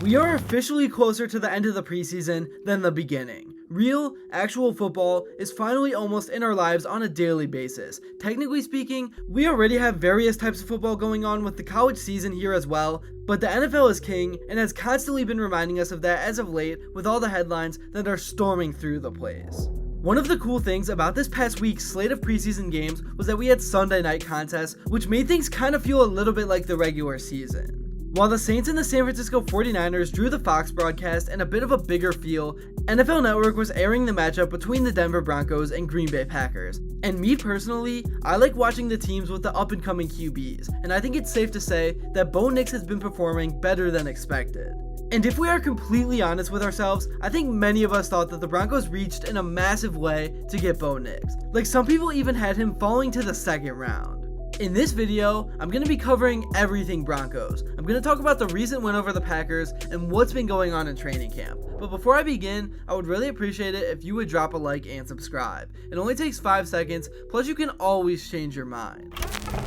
We are officially closer to the end of the preseason than the beginning. Real, actual football is finally almost in our lives on a daily basis. Technically speaking, we already have various types of football going on with the college season here as well, but the NFL is king and has constantly been reminding us of that as of late with all the headlines that are storming through the place. One of the cool things about this past week's slate of preseason games was that we had Sunday night contests, which made things kind of feel a little bit like the regular season. While the Saints and the San Francisco 49ers drew the Fox broadcast and a bit of a bigger feel, NFL Network was airing the matchup between the Denver Broncos and Green Bay Packers. And me personally, I like watching the teams with the up-and-coming QBs, and I think it's safe to say that Bo Nix has been performing better than expected. And if we are completely honest with ourselves, I think many of us thought that the Broncos reached in a massive way to get Bo Nix. Like, some people even had him falling to the second round. In this video, I'm going to be covering everything Broncos. I'm going to talk about the recent win over the Packers and what's been going on in training camp. But before I begin, I would really appreciate it if you would drop a like and subscribe. It only takes 5 seconds, plus you can always change your mind.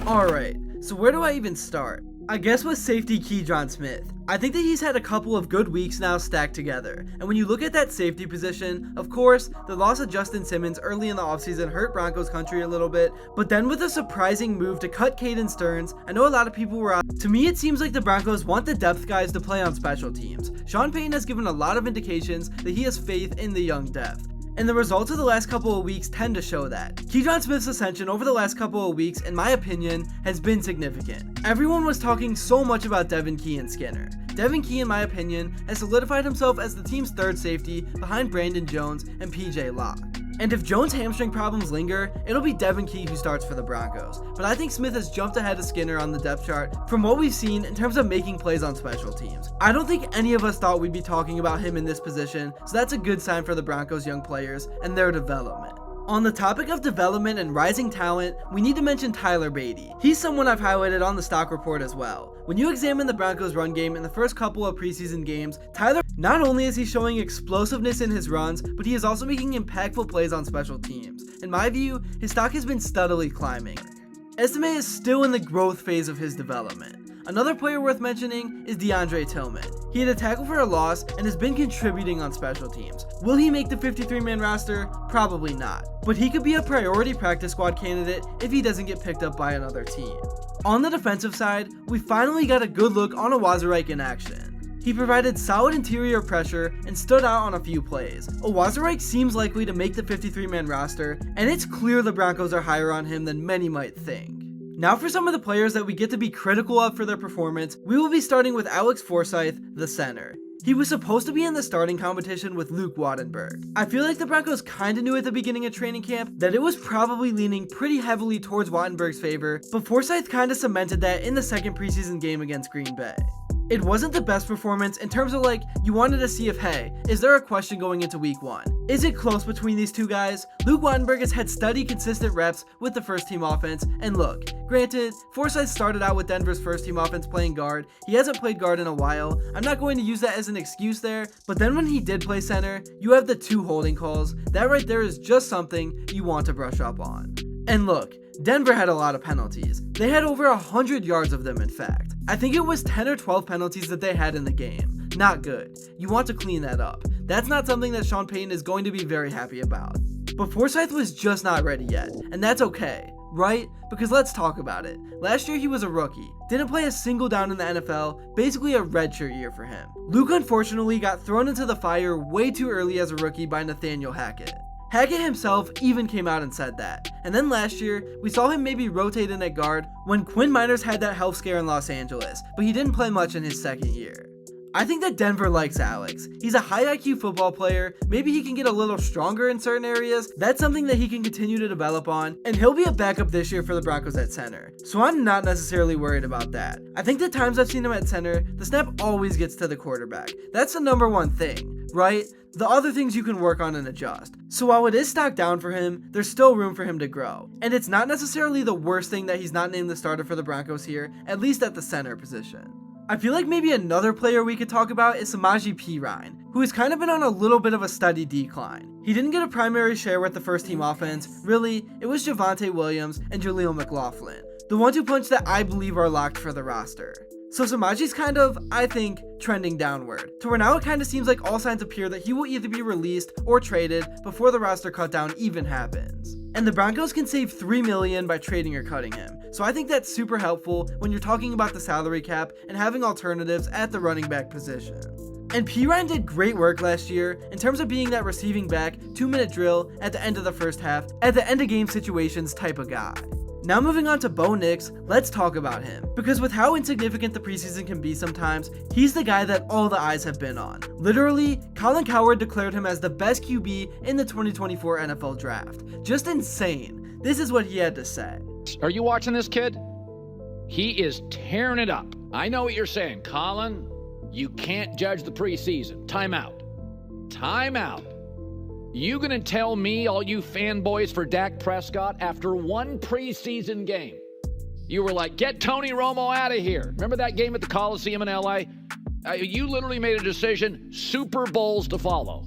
Alright, so where do I even start? I guess with safety Javonte Smith. I think that he's had a couple of good weeks now stacked together, and when you look at that safety position, of course, the loss of Justin Simmons early in the offseason hurt Broncos Country a little bit, but then with a surprising move to cut Caden Stearns, I know a lot of people were out. To me, it seems like the Broncos want the depth guys to play on special teams. Sean Payton has given a lot of indications that he has faith in the young depth. And the results of the last couple of weeks tend to show that. Javonte Smith's ascension over the last couple of weeks, in my opinion, has been significant. Everyone was talking so much about Devin Key and Skinner. Devin Key, in my opinion, has solidified himself as the team's third safety behind Brandon Jones and PJ Locke. And if Jones' hamstring problems linger, it'll be Devin Key who starts for the Broncos. But I think Smith has jumped ahead of Skinner on the depth chart from what we've seen in terms of making plays on special teams. I don't think any of us thought we'd be talking about him in this position, so that's a good sign for the Broncos' young players and their development. On the topic of development and rising talent, we need to mention Tyler Beatty. He's someone I've highlighted on the stock report as well. When you examine the Broncos' run game in the first couple of preseason games, Tyler, not only is he showing explosiveness in his runs, but he is also making impactful plays on special teams. In my view, his stock has been steadily climbing. Estime is still in the growth phase of his development. Another player worth mentioning is DeAndre Tillman. He had a tackle for a loss and has been contributing on special teams. Will he make the 53-man roster? Probably not. But he could be a priority practice squad candidate if he doesn't get picked up by another team. On the defensive side, we finally got a good look on Owazurike in action. He provided solid interior pressure and stood out on a few plays. Owazurike seems likely to make the 53-man roster, and it's clear the Broncos are higher on him than many might think. Now for some of the players that we get to be critical of for their performance, we will be starting with Alex Forsyth, the center. He was supposed to be in the starting competition with Luke Wattenberg. I feel like the Broncos kinda knew at the beginning of training camp that it was probably leaning pretty heavily towards Wattenberg's favor, but Forsyth kinda cemented that in the second preseason game against Green Bay. It wasn't the best performance in terms of you wanted to see if, hey, is there a question going into week 1? Is it close between these two guys? Luke Wattenberg has had steady, consistent reps with the first team offense, and look, granted, Forsyth started out with Denver's first team offense playing guard. He hasn't played guard in a while. I'm not going to use that as an excuse there, but then when he did play center, you have the 2 holding calls. That right there is just something you want to brush up on. And look, Denver had a lot of penalties. They had over 100 yards of them, in fact. I think it was 10 or 12 penalties that they had in the game. Not good. You want to clean that up. That's not something that Sean Payton is going to be very happy about. But Forsyth was just not ready yet, and that's okay, right? Because let's talk about it. Last year he was a rookie, didn't play a single down in the NFL, basically a redshirt year for him. Luke unfortunately got thrown into the fire way too early as a rookie by Nathaniel Hackett. Hackett himself even came out and said that. And then last year, we saw him maybe rotate in at guard when Quinn Miners had that health scare in Los Angeles, but he didn't play much in his second year. I think that Denver likes Alex. He's a high IQ football player. Maybe he can get a little stronger in certain areas. That's something that he can continue to develop on, and he'll be a backup this year for the Broncos at center. So I'm not necessarily worried about that. I think the times I've seen him at center, the snap always gets to the quarterback. That's the number one thing, right? The other things you can work on and adjust. So while it is stocked down for him, there's still room for him to grow. And it's not necessarily the worst thing that he's not named the starter for the Broncos here, at least at the center position. I feel like maybe another player we could talk about is Samaje Perine, who has kind of been on a little bit of a steady decline. He didn't get a primary share with the first team offense. Really, it was Javonte Williams and Jaleel McLaughlin, the 1-2 punch that I believe are locked for the roster. So Samaji's kind of, I think, trending downward, to where now it kind of seems like all signs appear that he will either be released or traded before the roster cutdown even happens. And the Broncos can save $3 million by trading or cutting him. So I think that's super helpful when you're talking about the salary cap and having alternatives at the running back position. And Perine did great work last year in terms of being that receiving back 2-minute drill at the end of the first half, at the end of game situations type of guy. Now moving on to Bo Nix, let's talk about him. Because with how insignificant the preseason can be sometimes, he's the guy that all the eyes have been on. Literally, Colin Cowherd declared him as the best QB in the 2024 NFL Draft. Just insane. This is what he had to say. Are you watching this kid? He is tearing it up. I know what you're saying, Colin. You can't judge the preseason. Time out. Time out. You gonna tell me, all you fanboys for Dak Prescott, after one preseason game, you were like, get Tony Romo out of here. Remember that game at the Coliseum in LA? You literally made a decision, Super Bowls to follow.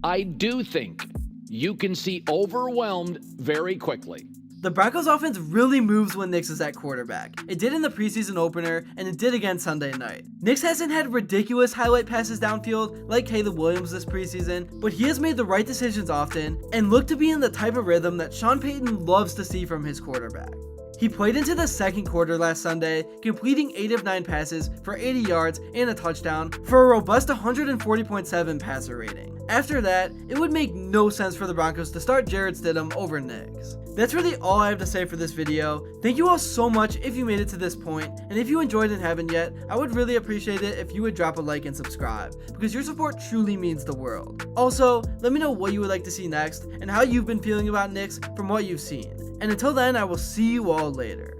I do think you can see overwhelmed very quickly. The Broncos offense really moves when Nix is at quarterback. It did in the preseason opener, and it did again Sunday night. Nix hasn't had ridiculous highlight passes downfield like Caleb Williams this preseason, but he has made the right decisions often and looked to be in the type of rhythm that Sean Payton loves to see from his quarterback. He played into the second quarter last Sunday, completing 8 of 9 passes for 80 yards and a touchdown for a robust 140.7 passer rating. After that, it would make no sense for the Broncos to start Jarrett Stidham over Nix. That's really all I have to say for this video. Thank you all so much if you made it to this point, and if you enjoyed and haven't yet, I would really appreciate it if you would drop a like and subscribe, because your support truly means the world. Also, let me know what you would like to see next, and how you've been feeling about Nix from what you've seen. And until then, I will see you all later.